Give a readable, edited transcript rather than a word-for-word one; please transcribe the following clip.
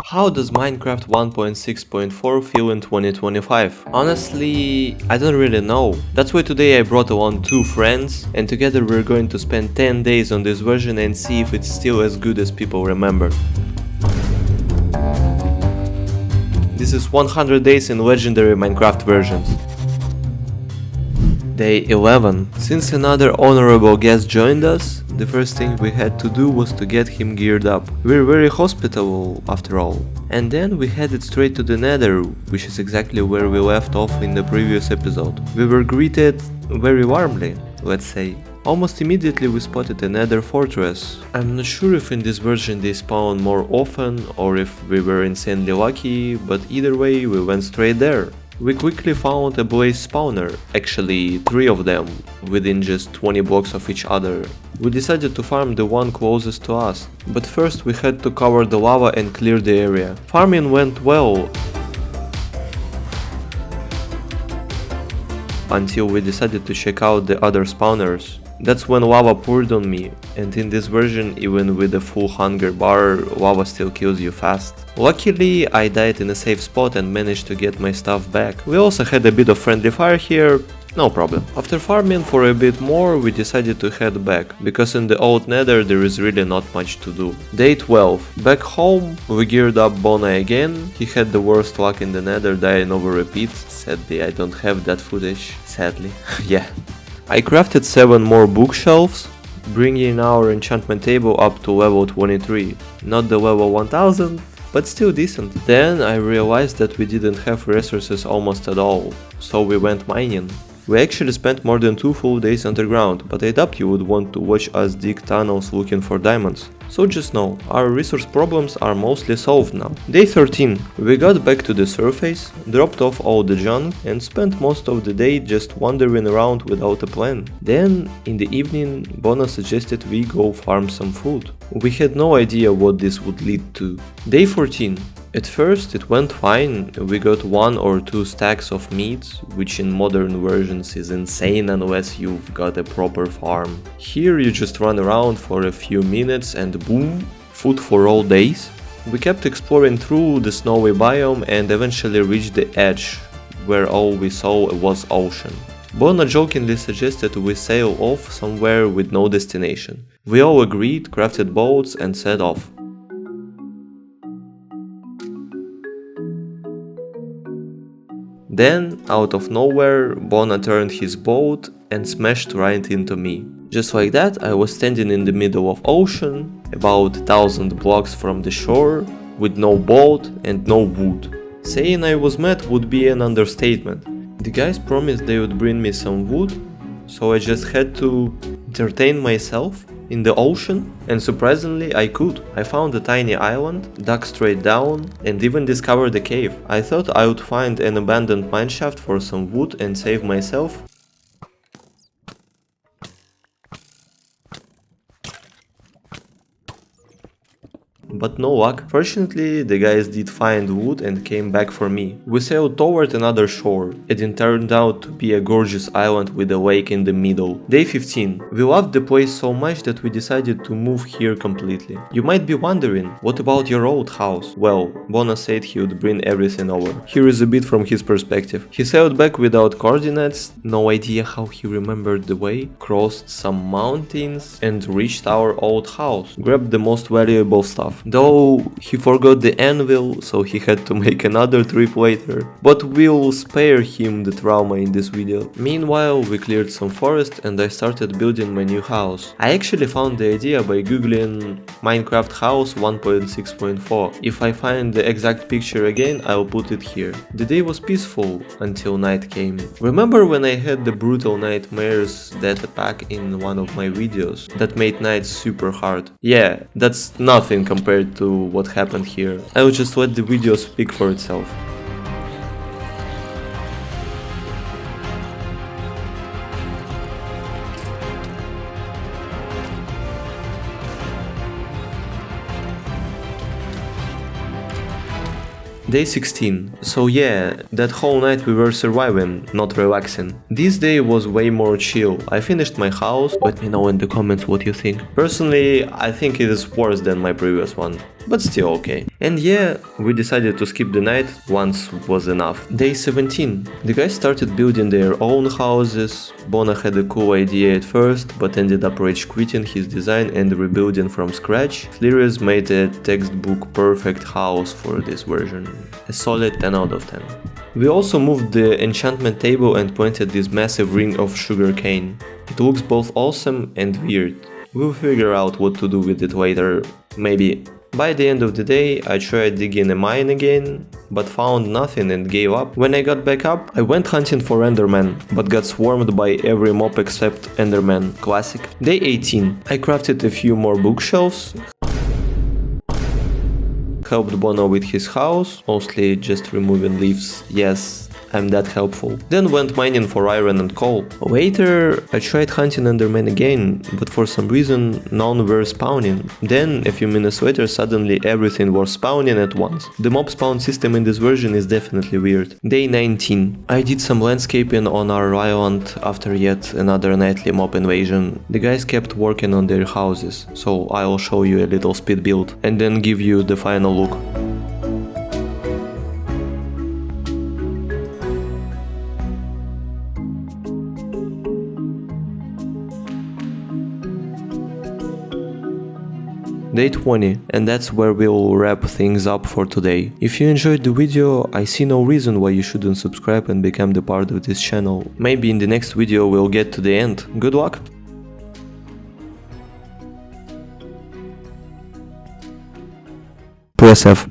How does Minecraft 1.6.4 feel in 2025? Honestly, I don't really know. That's why today I brought along two friends, and together we're going to spend 10 days on this version and see if it's still as good as people remember. This is 100 days in legendary Minecraft versions. Day 11. Since another honorable guest joined us, the first thing we had to do was to get him geared up. We're very hospitable after all. And then we headed straight to the Nether, which is exactly where we left off in the previous episode. We were greeted very warmly, let's say. Almost immediately we spotted a Nether fortress. I'm not sure if in this version they spawn more often or if we were insanely lucky, but either way we went straight there. We quickly found a blaze spawner, actually 3 of them, within just 20 blocks of each other. We decided to farm the one closest to us, but first we had to cover the lava and clear the area. Farming went well, until we decided to check out the other spawners. That's when lava poured on me, and in this version, even with a full hunger bar, lava still kills you fast. Luckily, I died in a safe spot and managed to get my stuff back. We also had a bit of friendly fire here, no problem. After farming for a bit more, we decided to head back, because in the old Nether there is really not much to do. Day 12. Back home, we geared up Bona again. He had the worst luck in the Nether, dying over repeats. Sadly, I don't have that footage. Sadly. Yeah. I crafted 7 more bookshelves, bringing our enchantment table up to level 23. Not the level 1000, but still decent. Then I realized that we didn't have resources almost at all, so we went mining. We actually spent more than 2 full days underground, but I doubt you would want to watch us dig tunnels looking for diamonds. So just know, our resource problems are mostly solved now. Day 13. We got back to the surface, dropped off all the junk, and spent most of the day just wandering around without a plan. Then, in the evening, Bona suggested we go farm some food. We had no idea what this would lead to. Day 14. At first it went fine, we got 1 or 2 stacks of meat, which in modern versions is insane unless you've got a proper farm. Here you just run around for a few minutes and boom, food for all days. We kept exploring through the snowy biome and eventually reached the edge, where all we saw was ocean. Bona jokingly suggested we sail off somewhere with no destination. We all agreed, crafted boats and set off. Then, out of nowhere, Bona turned his boat and smashed right into me. Just like that, I was standing in the middle of ocean, about 1000 blocks from the shore, with no boat and no wood. Saying I was mad would be an understatement. The guys promised they would bring me some wood, so I just had to entertain myself in the ocean, and surprisingly I could. I found a tiny island, dug straight down, and even discovered a cave. I thought I would find an abandoned mineshaft for some wood and save myself. But no luck. Fortunately, the guys did find wood and came back for me. We sailed toward another shore, and it turned out to be a gorgeous island with a lake in the middle. Day 15. We loved the place so much that we decided to move here completely. You might be wondering, what about your old house? Well, Bona said he would bring everything over. Here is a bit from his perspective. He sailed back without coordinates, no idea how he remembered the way, crossed some mountains and reached our old house. Grabbed the most valuable stuff. Though he forgot the anvil, so he had to make another trip later. But we'll spare him the trauma in this video. Meanwhile, we cleared some forest and I started building my new house. I actually found the idea by googling Minecraft house 1.6.4. If I find the exact picture again, I'll put it here. The day was peaceful until night came. Remember when I had the brutal nightmares that attack in one of my videos? That made nights super hard. Yeah, that's nothing compared to what happened here. I'll just let the video speak for itself. Day 16. So yeah, that whole night we were surviving, not relaxing. This day was way more chill. I finished my house, let me know in the comments what you think. Personally, I think it is worse than my previous one. but still okay. And yeah, we decided to skip the night, once was enough. Day 17. The guys started building their own houses. Bona had a cool idea at first, but ended up rage quitting his design and rebuilding from scratch. Flirius made a textbook perfect house for this version. A solid 10 out of 10. We also moved the enchantment table and planted this massive ring of sugarcane. It looks both awesome and weird. We'll figure out what to do with it later, maybe. By the end of the day, I tried digging a mine again, but found nothing and gave up. When I got back up, I went hunting for Enderman, but got swarmed by every mob except Enderman. Classic. Day 18. I crafted a few more bookshelves. Helped Bono with his house, mostly just removing leaves. Yes, I'm that helpful. Then went mining for iron and coal. Later, I tried hunting Endermen again, but for some reason none were spawning. Then, a few minutes later, suddenly everything was spawning at once. The mob spawn system in this version is definitely weird. Day 19. I did some landscaping on our island after yet another nightly mob invasion. The guys kept working on their houses, so I'll show you a little speed build and then give you the final look. Day 20, and that's where we'll wrap things up for today. If you enjoyed the video, I see no reason why you shouldn't subscribe and become the part of this channel. Maybe in the next video we'll get to the end. Good luck! Press F.